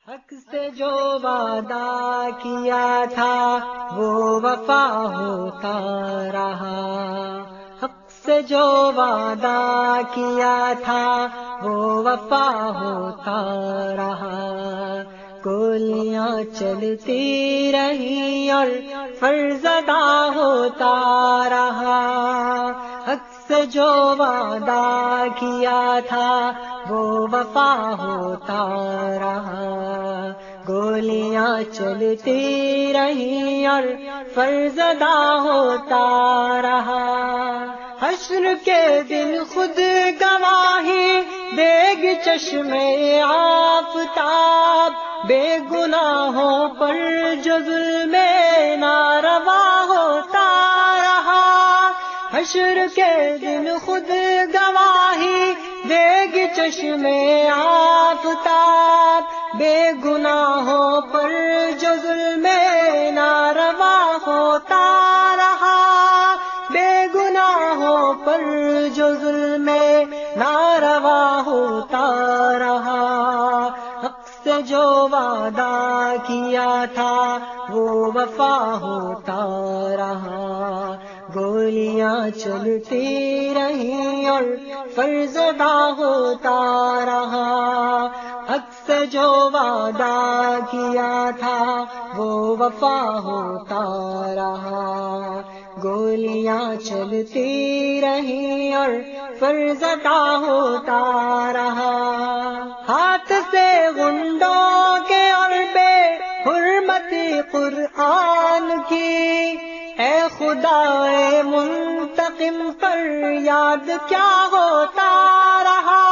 حق سے جو وعدہ کیا تھا وہ وفا ہوتا رہا، حق سے جو وعدہ کیا تھا وہ وفا ہوتا رہا، گولیاں چلتی رہی اور فرض ادا ہوتا رہا، حق سے جو وعدہ کیا تھا وہ وفا ہوتا رہا، گولیاں چلتی رہی اور فرض ادا ہوتا رہا، حشر کے دن خود گواہی دے گی چشمے آفتاب، بے گناہوں پر جو ظلم ناروا ہوتا رہا، حشر کے دن خود گواہی دے گی چشمے آفتاب، بے گناہوں پر جو ظلم ناروا ہوتا رہا، بے گناہوں پر جو ظلم ناروا ہوتا رہا، حق سے جو وعدہ کیا تھا وہ وفا ہوتا رہا، گولیاں چلتی رہی اور فرض ادا ہوتا رہا، حق سے جو وعدہ کیا تھا وہ وفا ہوتا رہا، گولیاں چلتی رہی اور فرض ادا ہوتا رہا، ہاتھ سے غنڈوں کے اور بے حرمتی قرآن کی، اے خدائے منتقم پر یاد کیا ہوتا رہا،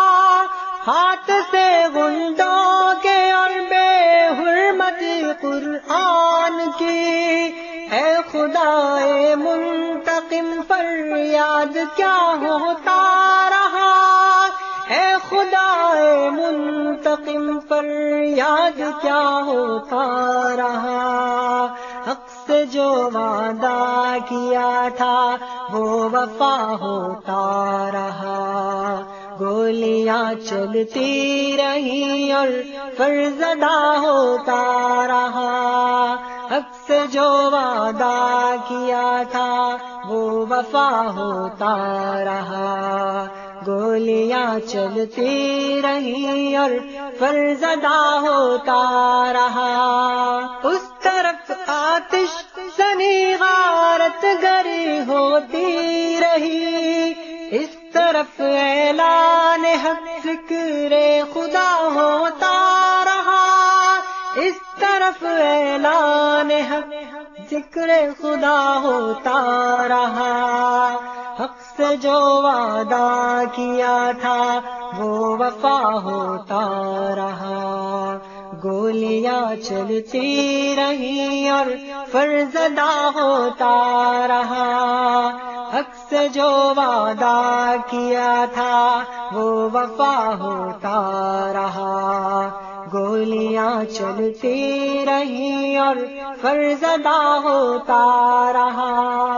ہاتھ سے غنڈوں کے اور بے حرمتی قرآن کی، اے خدائے منتقم پر یاد کیا ہوتا رہا، اے خدائے منتقم پر یاد کیا ہوتا رہا، حق سے جو وعدہ کیا تھا وہ وفا ہوتا رہا، گولیاں چلتی رہی اور فرض ادا ہوتا رہا، حق سے جو وعدہ کیا تھا وہ وفا ہوتا رہا، گولیاں چلتی رہی اور فرض ادا ہوتا رہا، اس طرف آتش زنی غارت گری ہوتی رہی، اس طرف اعلان حق ذکر خدا ہوتا رہا، اس طرف اعلان حق ذکر خدا ہوتا رہا، حق سے جو وعدہ کیا تھا وہ وفا ہوتا رہا، گولیاں چلتی رہی اور فرض ادا ہوتا رہا، حق سے جو وعدہ کیا تھا وہ وفا ہوتا رہا، گولیاں چلتی رہی اور فرض ادا ہوتا رہا،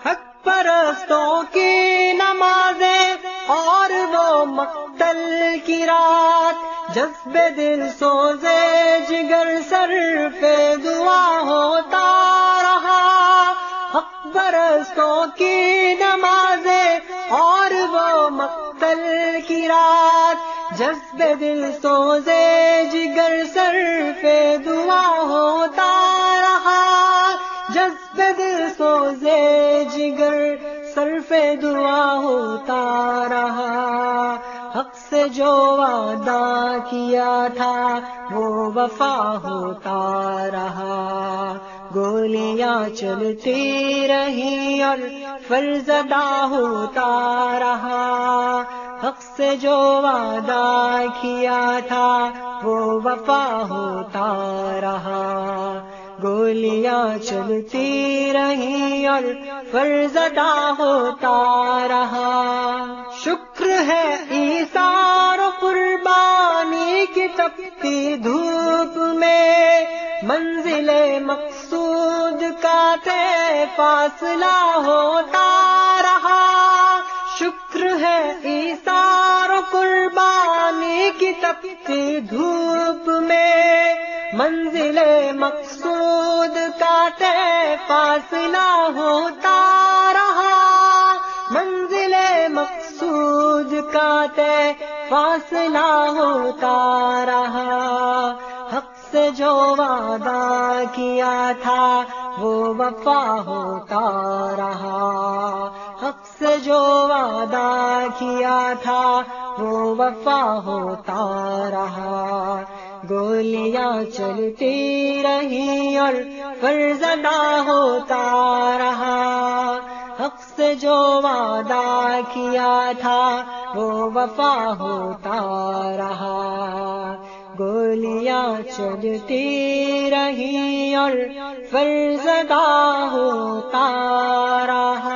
حق پرستوں کی نمازیں اور وہ مقتل کی رات، جذب دل سوزے جگر صرف دعا ہوتا رہا، حق پرستوں کی نمازیں اور وہ مقتل کی رات، جذب دل سوزے جگر صرف دعا ہوتا رہا، جذب دل سوزے جگر صرف دعا ہوتا رہا، حق سے جو وعدہ کیا تھا وہ وفا ہوتا رہا، گولیاں چلتی رہی اور فرض ادا ہوتا رہا، حق سے جو وعدہ کیا تھا وہ وفا ہوتا رہا، گولیاں چلتی رہی اور فرض ادا ہوتا رہا، شکر ہے ایثار و قربانی کی تپتی دھوپ میں، منزل مقصود کا طے فاصلہ ہوتا رہا، شکر ہے ایثار و قربانی کی تپتی دھوپ میں، منزل مقصود کا طے فاصلہ ہوتا رہا، منزل مقصود کا طے فاصلہ ہوتا رہا، حق سے جو وعدہ کیا تھا وہ وفا ہوتا رہا، حق سے جو وعدہ کیا تھا وہ وفا ہوتا رہا، گولیاں چلتی رہی اور فرزدہ ہوتا رہا، حق سے جو وعدہ کیا تھا وہ وفا ہوتا رہا، گولیاں چلتی رہی اور فرزدہ ہوتا رہا۔